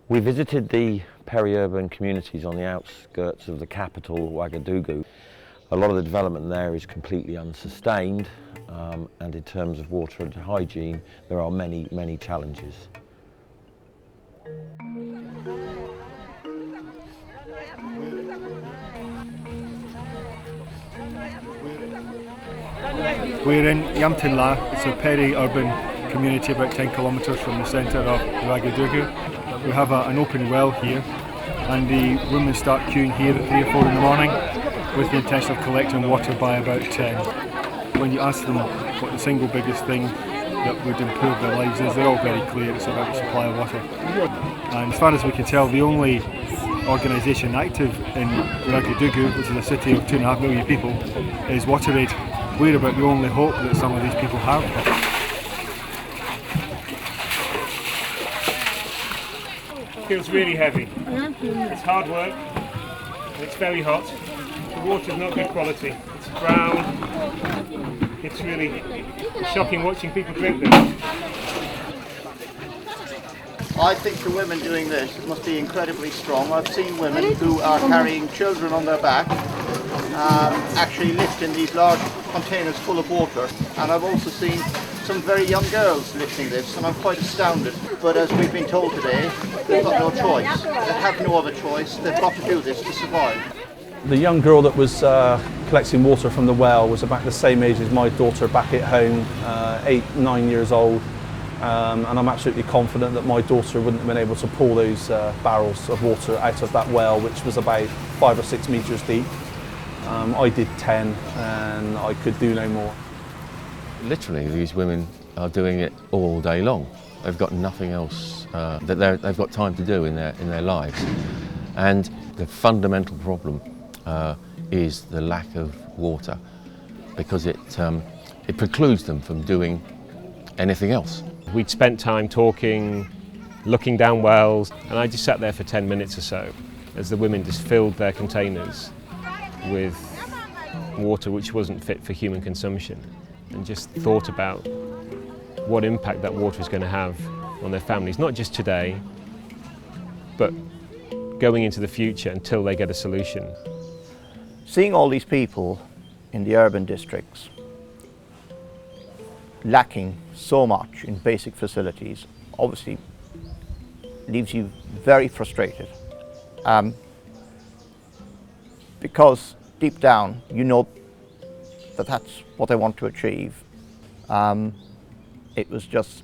We visited the peri-urban communities on the outskirts of the capital, Wagadugu. A lot of the development there is completely unsustained, and in terms of water and hygiene, there are many, many challenges. We're in Yamtinla. It's a peri-urban community about 10 kilometres from the centre of Wagadugu. We have an open well here, and the women start queuing here at 3 or 4 in the morning with the intention of collecting water by about 10. When you ask them what the single biggest thing that would improve their lives is, they're all very clear. It's about the supply of water. And as far as we can tell, the only organisation active in Wagadugu, which is a city of 2.5 million people, is WaterAid. We're about the only hope that some of these people have. It feels really heavy. It's hard work, and it's very hot. The water's not good quality. It's brown. It's really shocking watching people drink this. I think the women doing this must be incredibly strong. I've seen women who are carrying children on their back, actually lifting these large containers full of water, and I've also seen some very young girls lifting this, and I'm quite astounded. But as we've been told today, they've got no choice. They have no other choice. They've got to do this to survive. The young girl that was collecting water from the well was about the same age as my daughter back at home, 8, 9 years old. And I'm absolutely confident that my daughter wouldn't have been able to pull those barrels of water out of that well, which was about 5 or 6 metres deep. I did 10 and I could do no more. Literally, these women are doing it all day long. They've got nothing else that they've got time to do in their lives. And the fundamental problem is the lack of water, because it precludes them from doing anything else. We'd spent time talking, looking down wells, and I just sat there for 10 minutes or so as the women just filled their containers with water which wasn't fit for human consumption, and just thought about what impact that water is going to have on their families, not just today, but going into the future until they get a solution. Seeing all these people in the urban districts lacking so much in basic facilities obviously leaves you very frustrated, because deep down you know that that's what they want to achieve. It was just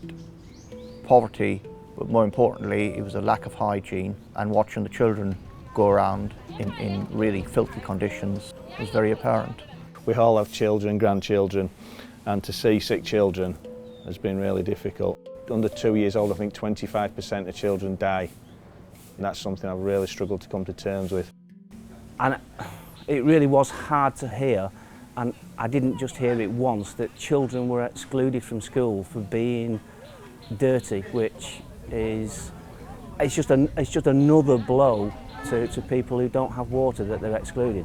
poverty, but more importantly it was a lack of hygiene, and watching the children go around in really filthy conditions was very apparent. We all have children, grandchildren, and to see sick children has been really difficult. Under 2 years old, I think 25% of children die, and that's something I've really struggled to come to terms with. And it really was hard to hear, and I didn't just hear it once, that children were excluded from school for being dirty, which is it's just another blow to people who don't have water, that they're excluded.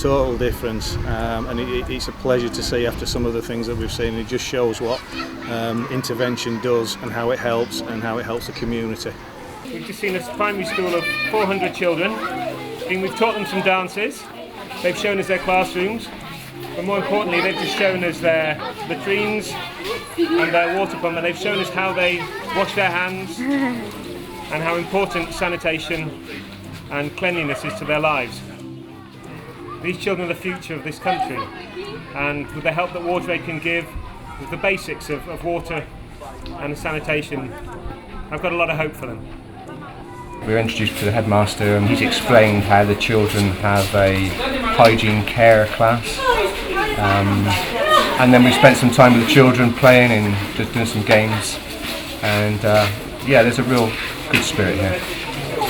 Total difference, and it's a pleasure to see after some of the things that we've seen. It just shows what intervention does and how it helps the community. We've just seen a primary school of 400 children, and we've taught them some dances. They've shown us their classrooms, but more importantly they've just shown us their latrines and their water pump, and they've shown us how they wash their hands and how important sanitation and cleanliness is to their lives. These children are the future of this country, and with the help that WaterAid can give, with the basics of water and sanitation, I've got a lot of hope for them. We were introduced to the headmaster, and he's explained how the children have a hygiene care class, and then we spent some time with the children playing and just doing some games, and yeah, there's a real good spirit here.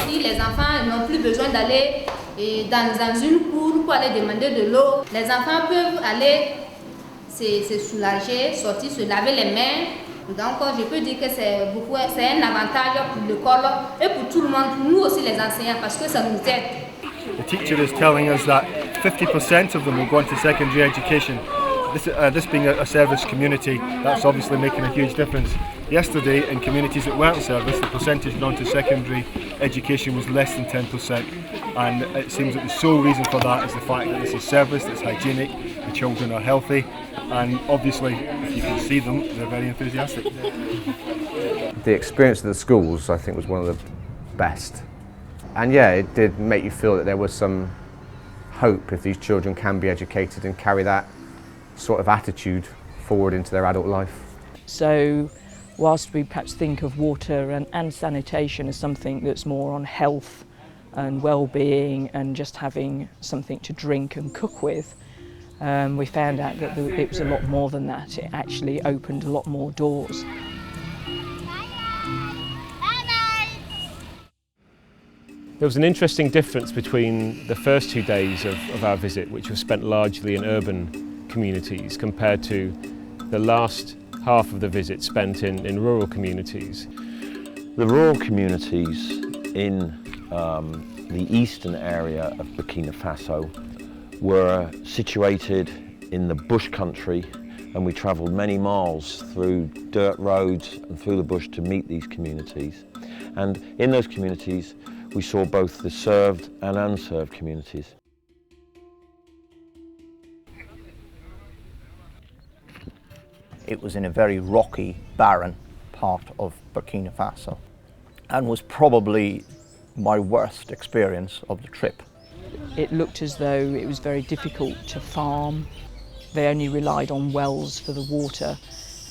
Les enfants n'ont plus besoin d'aller dans une cour pour aller demander de l'eau. Les enfants peuvent aller se soulager, sortir, se laver les mains. Donc je peux dire que c'est un avantage pour l'école et pour tout le monde, nous aussi les enseignants, parce que ça nous aide. The teacher is telling us that 50% of them will go into secondary education. This being a service community, that's obviously making a huge difference. Yesterday, in communities that weren't service, the percentage gone to secondary education was less than 10%, and it seems that the sole reason for that is the fact that this is service, it's hygienic, the children are healthy, and obviously, if you can see them, they're very enthusiastic. The experience of the schools, I think, was one of the best. And yeah, it did make you feel that there was some hope if these children can be educated and carry that sort of attitude forward into their adult life. So whilst we perhaps think of water and sanitation as something that's more on health and well-being and just having something to drink and cook with, we found out that it was a lot more than that. It actually opened a lot more doors. There was an interesting difference between the first 2 days of our visit, which was spent largely in urban communities, compared to the last half of the visit spent in rural communities. The rural communities in the eastern area of Burkina Faso were situated in the bush country, and we travelled many miles through dirt roads and through the bush to meet these communities. And in those communities we saw both the served and unserved communities. It was in a very rocky, barren part of Burkina Faso, and was probably my worst experience of the trip. It looked as though it was very difficult to farm. They only relied on wells for the water,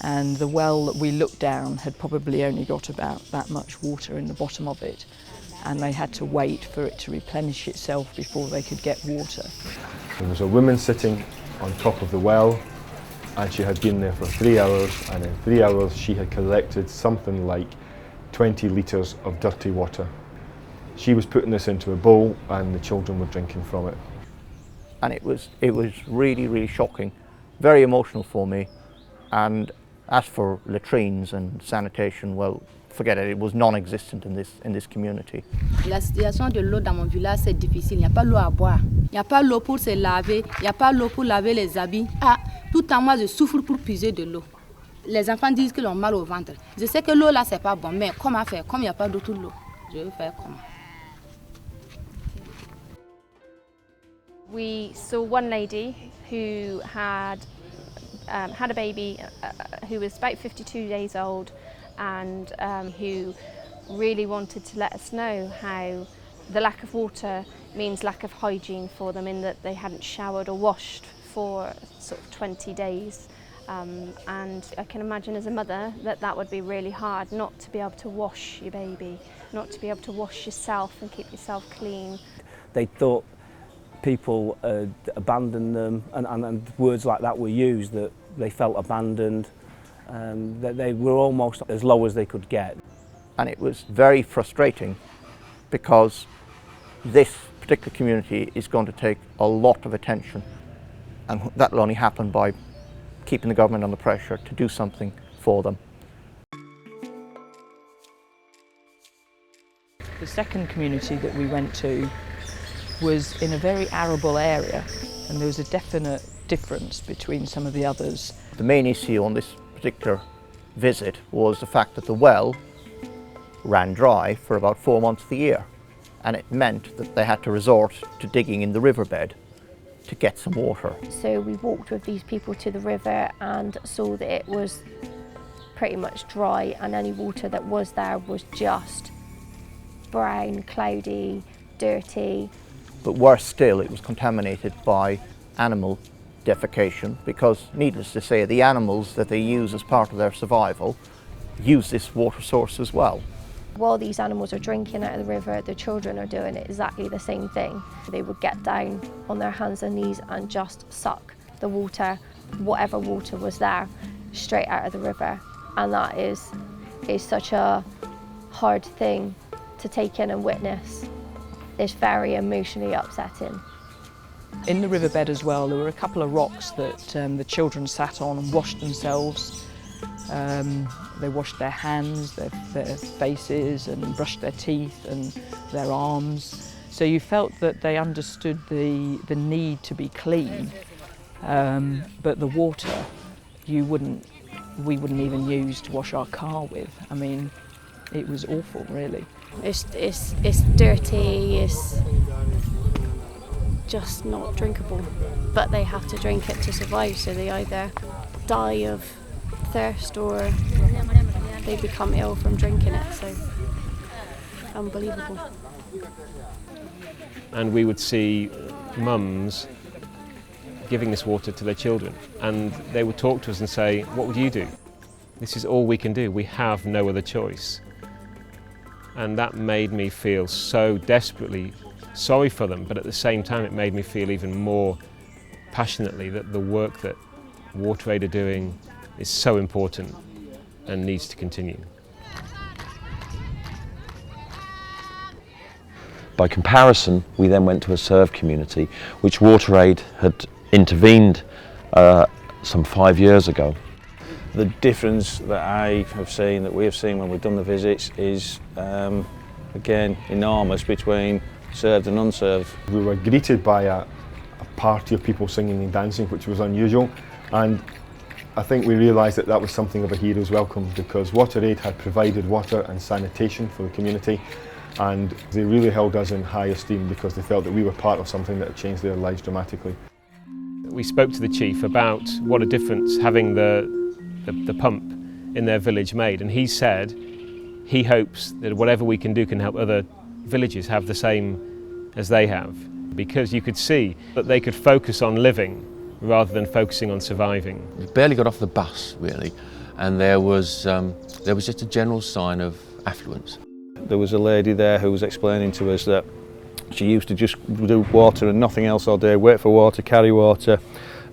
and the well that we looked down had probably only got about that much water in the bottom of it, and they had to wait for it to replenish itself before they could get water. There was a woman sitting on top of the well, and she had been there for 3 hours, and in 3 hours she had collected something like 20 litres of dirty water. She was putting this into a bowl and the children were drinking from it. And it was really, really shocking, very emotional for me. And as for latrines and sanitation, well, forget it was non-existent in this community. La situation de l'eau dans mon village, c'est difficile. Il n'y a pas l'eau à boire. Il n'y a pas l'eau pour se laver. Il n'y a pas l'eau pour laver les habits. Ah, tout le temps, moi, je souffre pour puiser de l'eau. Les enfants disent qu'ils ont mal au ventre. Je sais que l'eau là, c'est pas bon, mais comment faire? Comme il n'y a pas d'autre l'eau, je vais faire comment? We saw one lady who had a baby who was about 52 days old, and who really wanted to let us know how the lack of water means lack of hygiene for them, in that they hadn't showered or washed for sort of 20 days. And I can imagine as a mother that would be really hard, not to be able to wash your baby, not to be able to wash yourself and keep yourself clean. They thought people had abandoned them, and words like that were used, that they felt abandoned, that they were almost as low as they could get. And it was very frustrating, because this particular community is going to take a lot of attention, and that will only happen by keeping the government under pressure to do something for them. The second community that we went to was in a very arable area, and there was a definite difference between some of the others. The main issue on this particular visit was the fact that the well ran dry for about 4 months of the year, and it meant that they had to resort to digging in the riverbed to get some water. So we walked with these people to the river and saw that it was pretty much dry, and any water that was there was just brown, cloudy, dirty. But worse still, it was contaminated by animal defecation, because, needless to say, the animals that they use as part of their survival use this water source as well. While these animals are drinking out of the river, the children are doing exactly the same thing. They would get down on their hands and knees and just suck the water, whatever water was there, straight out of the river. And that is such a hard thing to take in and witness. It's very emotionally upsetting. In the riverbed as well, there were a couple of rocks that the children sat on and washed themselves. They washed their hands, their faces, and brushed their teeth and their arms. So you felt that they understood the need to be clean, but the water we wouldn't even use to wash our car with. I mean, it was awful, really. It's dirty, it's just not drinkable. But they have to drink it to survive, so they either die of thirst or they become ill from drinking it, so unbelievable. And we would see mums giving this water to their children, and they would talk to us and say, what would you do? This is all we can do, we have no other choice. And that made me feel so desperately sorry for them, but at the same time it made me feel even more passionately that the work that WaterAid are doing is so important and needs to continue. By comparison, we then went to a served community, which WaterAid had intervened some 5 years ago. The difference that I have seen, that we have seen when we've done the visits, is again enormous between served and unserved. We were greeted by a party of people singing and dancing, which was unusual, and I think we realised that that was something of a hero's welcome, because WaterAid had provided water and sanitation for the community, and they really held us in high esteem because they felt that we were part of something that had changed their lives dramatically. We spoke to the chief about what a difference having the pump in their village made, and he said he hopes that whatever we can do can help other villages have the same as they have, because you could see that they could focus on living rather than focusing on surviving. We barely got off the bus, really, and there was just a general sign of affluence. There was a lady there who was explaining to us that she used to just do water and nothing else all day, wait for water, carry water,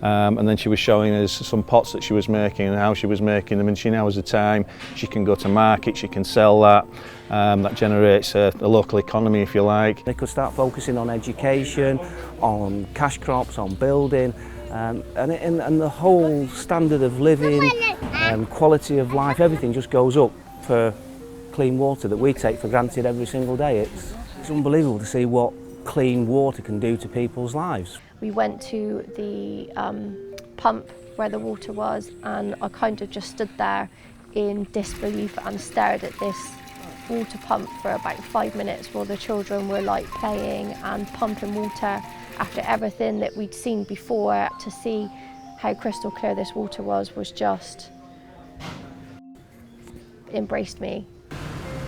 and then she was showing us some pots that she was making and how she was making them, and she now has the time, she can go to market, she can sell that, that generates a local economy, if you like. They could start focusing on education, on cash crops, on building, and the whole standard of living, quality of life, everything just goes up for clean water that we take for granted every single day. It's unbelievable to see what clean water can do to people's lives. We went to the pump where the water was, and I kind of just stood there in disbelief and stared at this water pump for about 5 minutes while the children were like playing and pumping water after everything that we'd seen before. To see how crystal clear this water was just embraced me.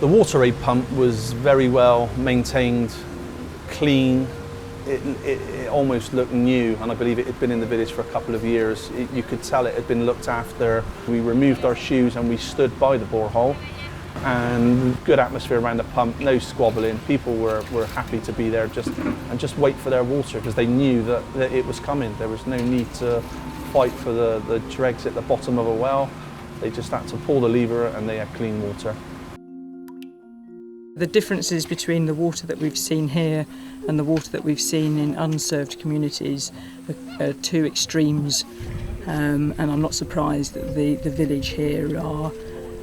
The WaterAid pump was very well maintained, clean. It almost looked new, and I believe it had been in the village for a couple of years. You could tell it had been looked after. We removed our shoes and we stood by the borehole, and good atmosphere around the pump, no squabbling. People were happy to be there just wait for their water, because they knew that it was coming. There was no need to fight for the dregs at the bottom of a well. They just had to pull the lever and they had clean water. The differences between the water that we've seen here and the water that we've seen in unserved communities are two extremes, and I'm not surprised that the village here are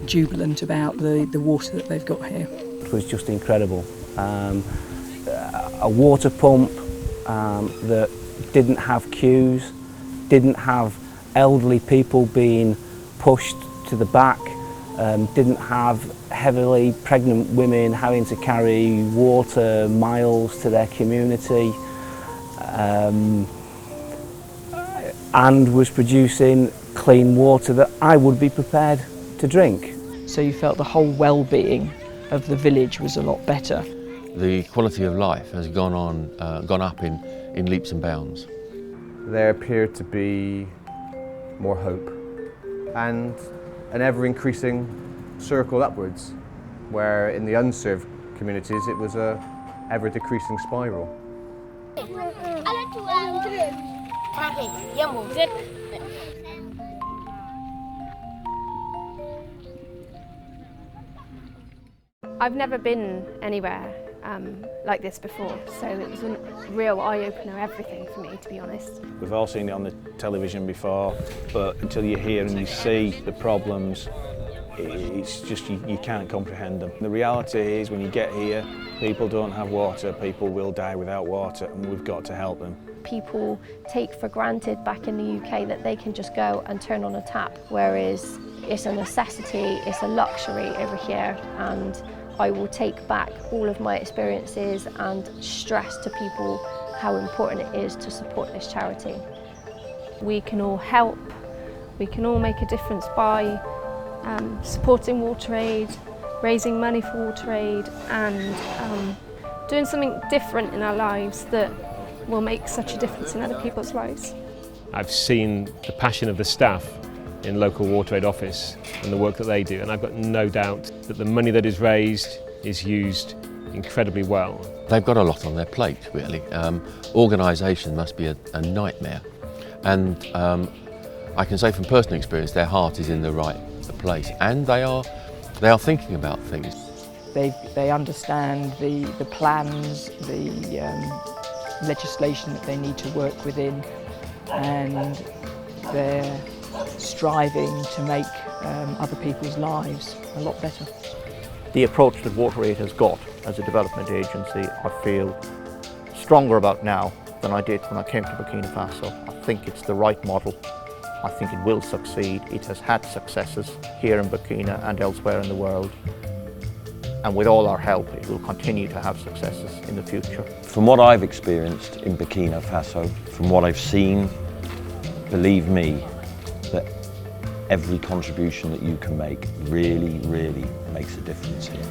jubilant about the water that they've got here. It was just incredible. A water pump that didn't have queues, didn't have elderly people being pushed to the back, didn't have heavily pregnant women having to carry water miles to their community, and was producing clean water that I would be prepared to drink. So you felt the whole well-being of the village was a lot better. The quality of life has gone up in leaps and bounds. There appeared to be more hope and an ever-increasing circle upwards, where in the unserved communities it was a ever-decreasing spiral. I've never been anywhere like this before, so it was a real eye-opener, everything for me, to be honest. We've all seen it on the television before, but until you hear and you see the problems, it's just you can't comprehend them. The reality is, when you get here, people don't have water, people will die without water, and we've got to help them. people take for granted back in the UK that they can just go and turn on a tap, whereas it's a necessity, it's a luxury over here, and I will take back all of my experiences and stress to people how important it is to support this charity. We can all help, we can all make a difference by supporting WaterAid, raising money for WaterAid, and doing something different in our lives that will make such a difference in other people's lives. I've seen the passion of the staff in local WaterAid office and the work that they do, and I've got no doubt that the money that is raised is used incredibly well. They've got a lot on their plate, really. Organisation must be a nightmare, and I can say from personal experience their heart is in the right place, and they are thinking about things. They understand the plans, the legislation that they need to work within, and they're striving to make other people's lives a lot better. The approach that WaterAid has got as a development agency, I feel stronger about now than I did when I came to Burkina Faso. I think it's the right model. I think it will succeed. It has had successes here in Burkina and elsewhere in the world. And with all our help, it will continue to have successes in the future. From what I've experienced in Burkina Faso, from what I've seen, believe me, that every contribution that you can make really, really makes a difference here.